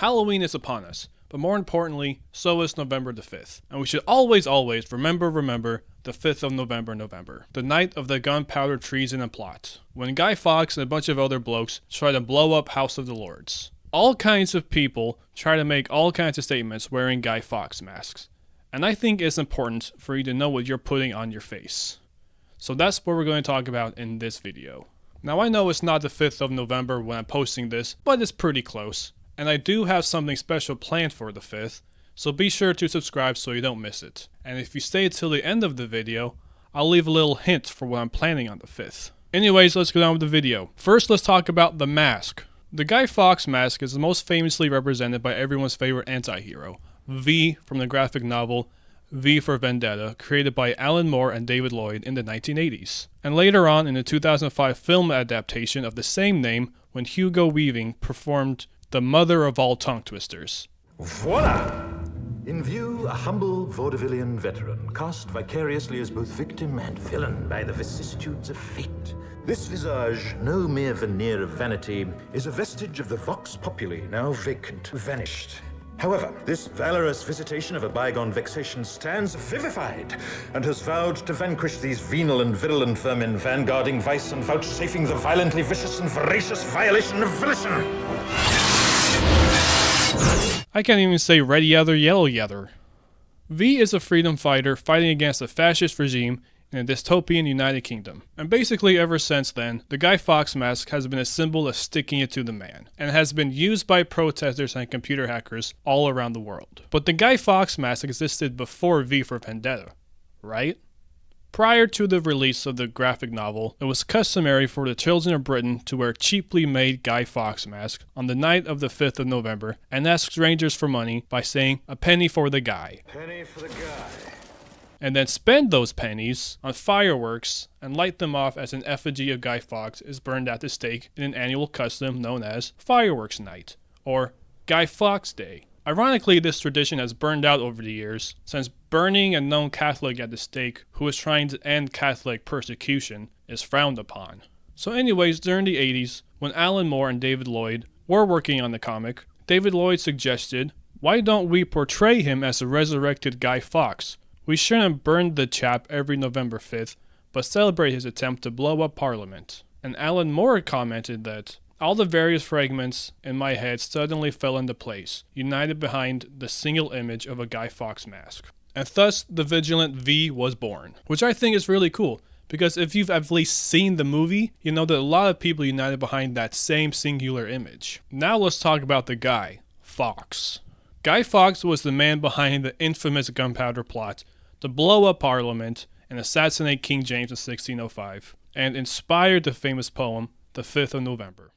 Halloween is upon us, but more importantly, so is November the 5th. And we should always remember the 5th of November, the night of the Gunpowder Treason and Plot, when Guy Fawkes and a bunch of other blokes try to blow up House of the Lords. All kinds of people try to make all kinds of statements wearing Guy Fawkes masks. And I think it's important for you to know what you're putting on your face. So that's what we're going to talk about in this video. Now I know it's not the 5th of November when I'm posting this, but it's pretty close. And I do have something special planned for the 5th, so be sure to subscribe so you don't miss it. And if you stay till the end of the video, I'll leave a little hint for what I'm planning on the 5th. Anyways, let's get on with the video. First, let's talk about the mask. The Guy Fawkes mask is most famously represented by everyone's favorite anti-hero, V from the graphic novel V for Vendetta, created by Alan Moore and David Lloyd in the 1980s. And later on in the 2005 film adaptation of the same name when Hugo Weaving performed the mother of all tongue twisters. Voila! In view, a humble vaudevillian veteran, cast vicariously as both victim and villain by the vicissitudes of fate. This visage, no mere veneer of vanity, is a vestige of the vox populi, now vacant, vanished. However, this valorous visitation of a bygone vexation stands vivified, and has vowed to vanquish these venal and virulent vermin, vanguarding vice and vouchsafing the violently vicious and voracious violation of volition. I can't even say red yether, yellow yether. V is a freedom fighter fighting against a fascist regime in a dystopian United Kingdom. And basically ever since then, the Guy Fawkes mask has been a symbol of sticking it to the man, and has been used by protesters and computer hackers all around the world. But the Guy Fawkes mask existed before V for Vendetta, right? Prior to the release of the graphic novel, it was customary for the children of Britain to wear cheaply made Guy Fawkes masks on the night of the 5th of November and ask strangers for money by saying, "A penny for the guy." Penny for the guy. And then spend those pennies on fireworks and light them off as an effigy of Guy Fawkes is burned at the stake in an annual custom known as Fireworks Night, or Guy Fawkes Day. Ironically, this tradition has burned out over the years, since burning a known Catholic at the stake who is trying to end Catholic persecution is frowned upon. So anyways, during the 80s, when Alan Moore and David Lloyd were working on the comic, David Lloyd suggested, why don't we portray him as a resurrected Guy Fawkes? We shouldn't burn the chap every November 5th, but celebrate his attempt to blow up Parliament. And Alan Moore commented that all the various fragments in my head suddenly fell into place, united behind the single image of a Guy Fawkes mask. And thus, the Vigilant V was born. Which I think is really cool, because if you've at least seen the movie, you know that a lot of people united behind that same singular image. Now let's talk about the Guy Fawkes. Guy Fawkes was the man behind the infamous Gunpowder Plot to blow up Parliament and assassinate King James in 1605, and inspired the famous poem, The 5th of November.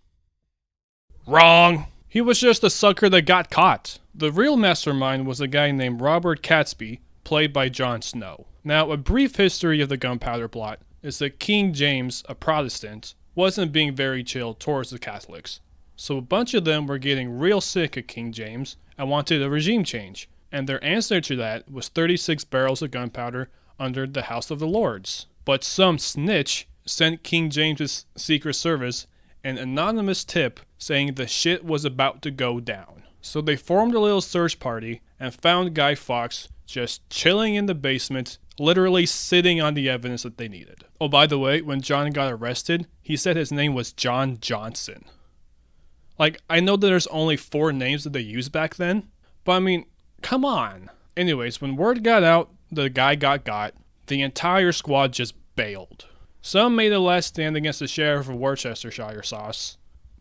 Wrong! He was just a sucker that got caught. The real mastermind was a guy named Robert Catesby, played by Jon Snow. Now, a brief history of the Gunpowder Plot is that King James, a Protestant, wasn't being very chill towards the Catholics. So a bunch of them were getting real sick of King James and wanted a regime change. And their answer to that was 36 barrels of gunpowder under the House of the Lords. But some snitch sent King James's Secret Service an anonymous tip saying the shit was about to go down. So they formed a little search party and found Guy Fawkes just chilling in the basement, literally sitting on the evidence that they needed. Oh, by the way, when John got arrested, he said his name was John Johnson. Like, I know that there's only 4 names that they used back then, but I mean, come on. Anyways, when word got out the guy got, the entire squad just bailed. Some made a last stand against the sheriff of Worcestershire sauce,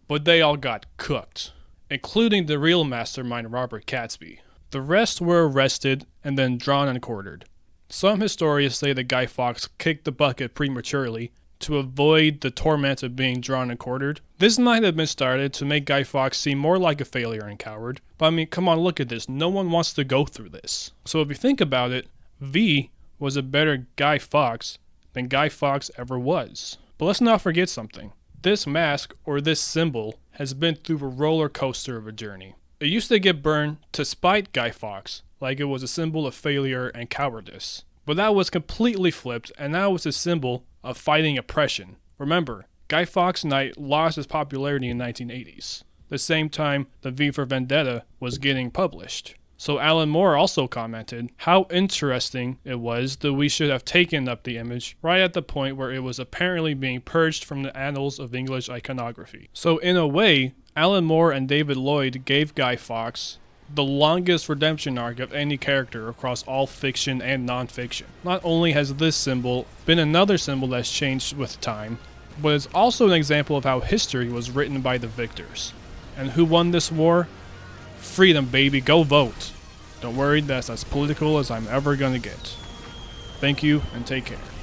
but they all got cooked, including the real mastermind Robert Catesby. The rest were arrested and then drawn and quartered. Some historians say that Guy Fawkes kicked the bucket prematurely to avoid the torment of being drawn and quartered. This might have been started to make Guy Fawkes seem more like a failure and coward, but I mean, come on, look at this. No one wants to go through this. So if you think about it, V was a better Guy Fawkes than Guy Fawkes ever was. But let's not forget something. This mask, or this symbol, has been through a roller coaster of a journey. It used to get burned to spite Guy Fawkes, like it was a symbol of failure and cowardice. But that was completely flipped, and now it's a symbol of fighting oppression. Remember, Guy Fawkes Night lost its popularity in the 1980s. The the same time the V for Vendetta was getting published. So Alan Moore also commented how interesting it was that we should have taken up the image right at the point where it was apparently being purged from the annals of English iconography. So in a way, Alan Moore and David Lloyd gave Guy Fawkes the longest redemption arc of any character across all fiction and non-fiction. Not only has this symbol been another symbol that's changed with time, but it's also an example of how history was written by the victors. And who won this war? Freedom, baby, go vote. Don't worry, that's as political as I'm ever gonna get. Thank you, and take care.